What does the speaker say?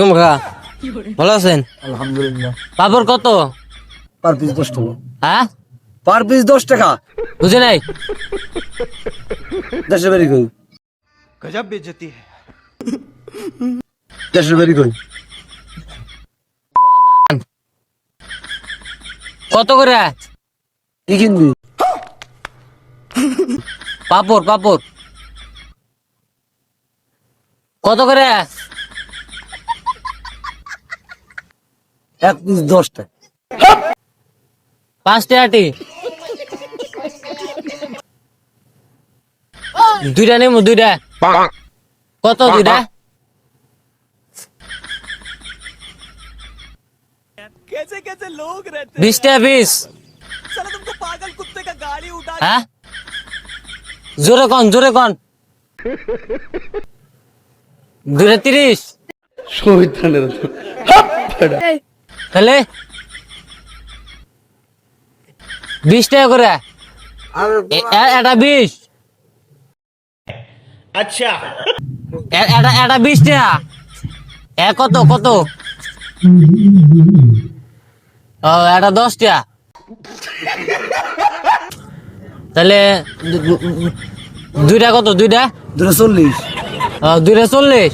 তোমরা ভালো আছেন? আলহামদুলিল্লাহ। পাপড় কত? পার পিস 10 টাকা। হ্যাঁ, পার পিস 10 টাকা। বুঝে নাই? দেশে বেরি কই? गजब बेइज्जती है। দেশে বেরি কই? কত করে কি কিনবি? পাপড়? পাপড় কত করে? এক পিস 10 টাকা। 5 টাকাটি দুইটা নেবো, দুইটা কত? দুইটা कैसे कैसे लोग रहते 20 টাকা পিস। साला तुमको पागल कुत्ते का गाड़ी उठा হ্যাঁ, জোরে কন, জোরে কন। দুইটা 30। তাহলে 20 টাকা করে। এটা 20। अच्छा এটা 20 টাকা। কত কত? ও, এটা 10 টাকা। তাহলে দুইটা কত? দুইটা 240। দুইটা 40।